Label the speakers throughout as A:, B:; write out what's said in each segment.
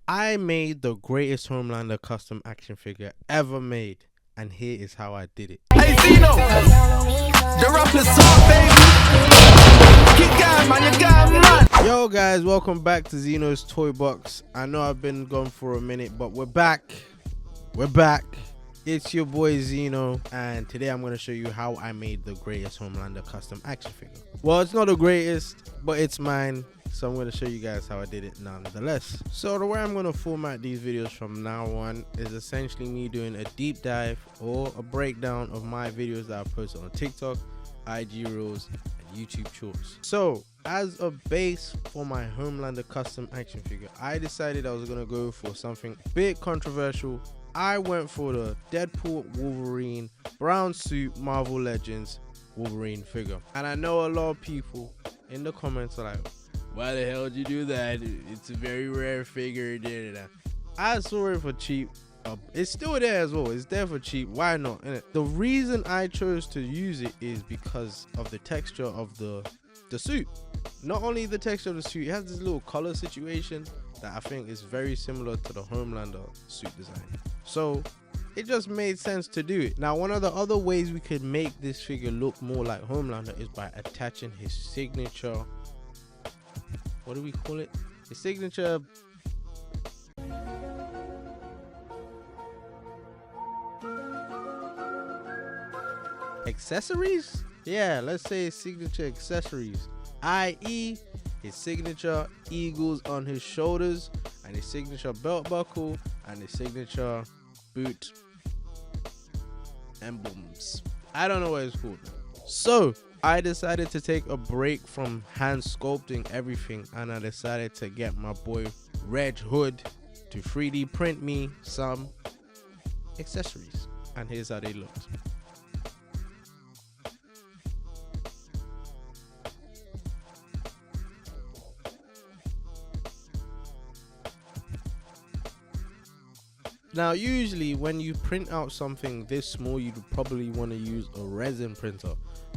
A: I made the greatest Homelander custom action figure ever made, and here is how I did it.
B: Hey Zeno, the rapper's hot, baby. Keep going, man, you got me, man.
A: Yo guys, welcome back to Zeno's Toy Box. I know I've been gone for a minute, but we're back. It's your boy Zeno, and today I'm going to show you how I made the greatest Homelander custom action figure. Well, it's not the greatest, but it's mine, so I'm going to show you guys how I did it nonetheless. So the way I'm going to format these videos from now on is essentially me doing a deep dive or a breakdown of my videos that I posted on TikTok, IG Reels, and YouTube Shorts. So as a base for my Homelander custom action figure, I decided I was going to go for something a bit controversial. I went for the Deadpool Wolverine brown suit Marvel Legends Wolverine figure. And I know a lot of people in the comments are like, why the hell did you do that? It's a very rare figure. I saw it for cheap. It's still there as well. It's there for cheap. Why not? The reason I chose to use it is because of the texture of the suit. Not only the texture of the suit, it has this little color situation that I think is very similar to the Homelander suit design. So it just made sense to do it. Now, one of the other ways we could make this figure look more like Homelander is by attaching his signature, what do we call it? His signature accessories? Yeah, let's say signature accessories, i.e. his signature eagles on his shoulders, and his signature belt buckle, and his signature boot emblems. I don't know what it's called. So I decided to take a break from hand sculpting everything, and I decided to get my boy Red Hood to 3D print me some accessories, and here's how they looked. Now, usually when you print out something this small, you'd probably want to use a resin printer,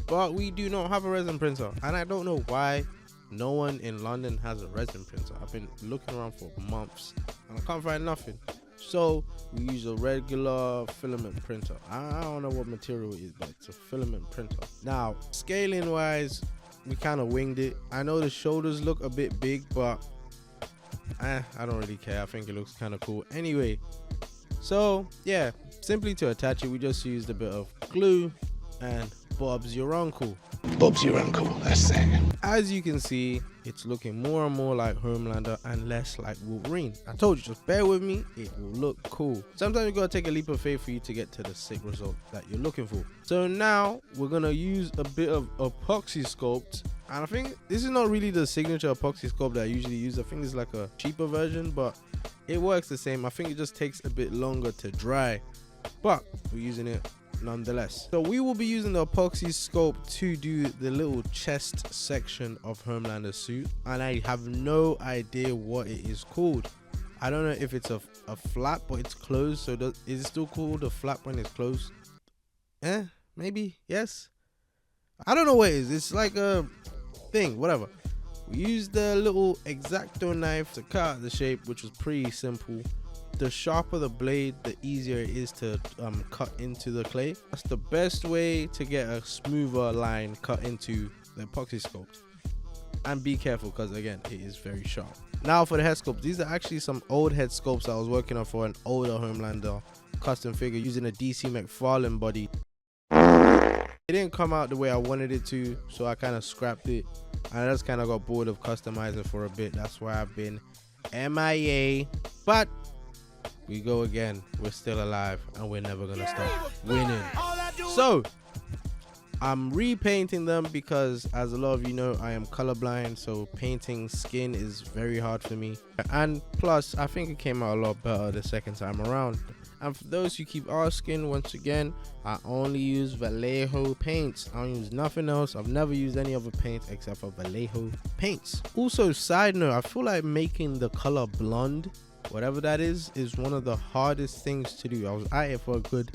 A: but we do not have a resin printer, and I don't know why no one in London has a resin printer. I've been looking around for months and I can't find nothing. So we use a regular filament printer. I don't know what material it is, but it's a filament printer. Now, scaling wise, we kind of winged it. I know the shoulders look a bit big, but I don't really care. I think it looks kind of cool anyway. So yeah, simply to attach it, we just used a bit of glue and Bob's your uncle.
B: Bob's your uncle, that's it.
A: As you can see, it's looking more and more like Homelander and less like Wolverine. I told you, just bear with me, it will look cool. Sometimes you gotta take a leap of faith for you to get to the sick result that you're looking for. So now we're gonna use a bit of epoxy sculpt, and I think this is not really the signature epoxy sculpt that I usually use. I think it's like a cheaper version, but it works the same. I think it just takes a bit longer to dry, but we're using it nonetheless. So we will be using the epoxy sculpt to do the little chest section of Homelander's suit, and I have no idea what it is called. I don't know if it's a flap, but it's closed. So is it still called a flap when it's closed? Maybe, yes. I don't know what it is. It's like a thing, whatever. We used the little X-Acto knife to cut out the shape, which was pretty simple. The sharper the blade, the easier it is to cut into the clay. That's the best way to get a smoother line cut into the epoxy sculpt. And be careful, because again, it is very sharp. Now for the head sculpt, these are actually some old head sculpts I was working on for an older Homelander custom figure using a DC McFarlane body. It didn't come out the way I wanted it to, so I kind of scrapped it. And I just kind of got bored of customizing for a bit. That's why I've been MIA. But we go again. We're still alive, and we're never gonna stop winning. So I'm repainting them because, as a lot of you know, I am colorblind, so painting skin is very hard for me. And plus, I think it came out a lot better the second time around. And for those who keep asking, once again, I only use Vallejo paints. I don't use nothing else. I've never used any other paint except for Vallejo paints. Also, side note, I feel like making the color blonde, whatever that is one of the hardest things to do. I was at it for a good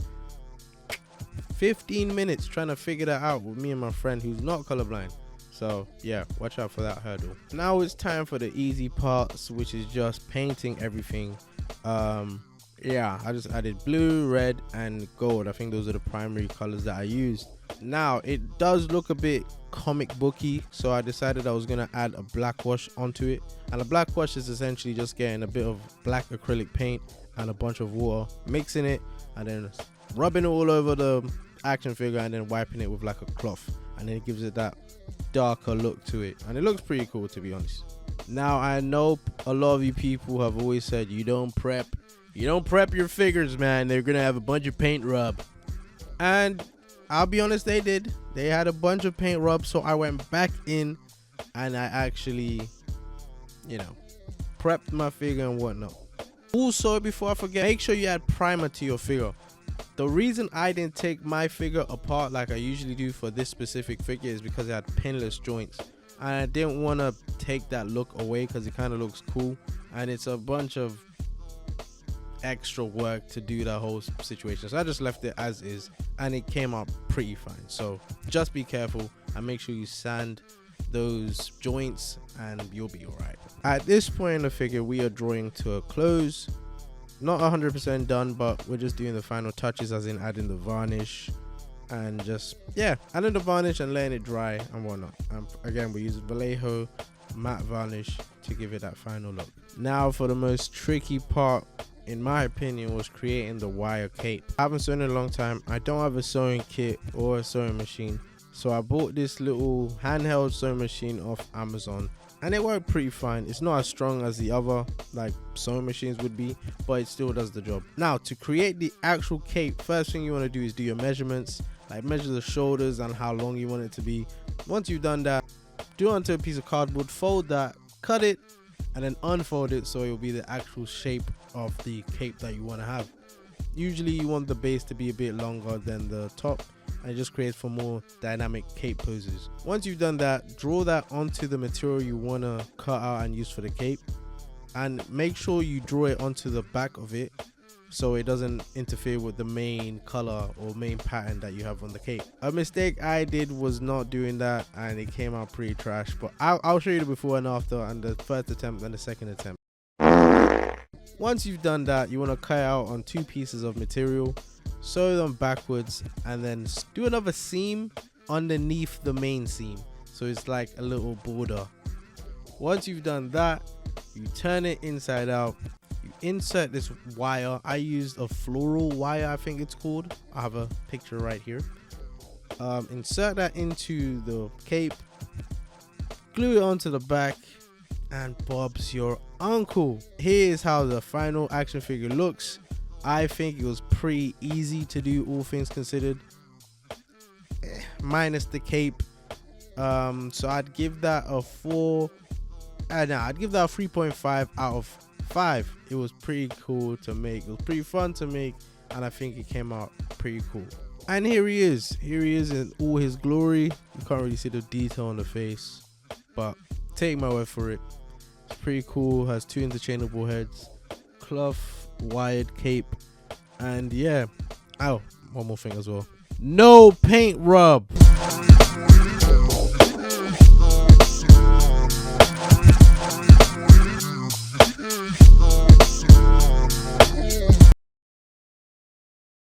A: 15 minutes trying to figure that out with me and my friend who's not colorblind. So yeah, watch out for that hurdle. Now it's time for the easy parts, which is just painting everything. Yeah, I just added blue, red and gold. I think those are the primary colors that I used. Now it does look a bit comic booky, so I decided I was gonna add a black wash onto it. And a black wash is essentially just getting a bit of black acrylic paint and a bunch of water, mixing it and then rubbing it all over the action figure and then wiping it with like a cloth, and then it gives it that darker look to it, and it looks pretty cool, to be honest. Now I know a lot of you people have always said you don't prep your figures, man, they're gonna have a bunch of paint rub, and I'll be honest, they had a bunch of paint rub. So I went back in and I actually, you know, prepped my figure and whatnot. Also, before I forget, make sure you add primer to your figure. The reason I didn't take my figure apart like I usually do for this specific figure is because it had pinless joints, and I didn't want to take that look away because it kind of looks cool, and it's a bunch of extra work to do that whole situation. So I just left it as is and it came out pretty fine. So just be careful and make sure you sand those joints and you'll be all right. At this point in the figure, we are drawing to a close. Not 100% done, but we're just doing the final touches, as in adding the varnish and just, yeah, adding the varnish and letting it dry and whatnot. Again, we use Vallejo matte varnish to give it that final look. Now for the most tricky part, in my opinion, was creating the wire cape. I haven't sewn in a long time. I don't have a sewing kit or a sewing machine, so I bought this little handheld sewing machine off Amazon, and it worked pretty fine. It's not as strong as the other like sewing machines would be, but it still does the job. Now to create the actual cape, first thing you want to do is do your measurements, like measure the shoulders and how long you want it to be. Once you've done that, do it onto a piece of cardboard, fold that, cut it, and then unfold it so it will be the actual shape of the cape that you want to have. Usually you want the base to be a bit longer than the top, and it just creates for more dynamic cape poses. Once you've done that, draw that onto the material you want to cut out and use for the cape, and make sure you draw it onto the back of it so it doesn't interfere with the main color or main pattern that you have on the cape. A mistake I did was not doing that, and it came out pretty trash, but I'll show you the before and after, and the first attempt and the second attempt. Once you've done that, you want to cut out on 2 pieces of material, sew them backwards, and then do another seam underneath the main seam, so it's like a little border. Once you've done that, you turn it inside out, you insert this wire. I used a floral wire, I think it's called. I have a picture right here. Insert that into the cape, glue it onto the back, and Bob's your uncle. Here's how the final action figure looks. I think it was pretty easy to do, all things considered, minus the cape. So I'd give that a 4. I'd give that a 3.5 out of 5. It was pretty cool to make. It was pretty fun to make, and I think it came out pretty cool. And here he is in all his glory. You can't really see the detail on the face, but take my word for it, it's pretty cool. Has 2 interchangeable heads, cloth wired cape, and yeah. Oh, one more thing as well, no paint rub.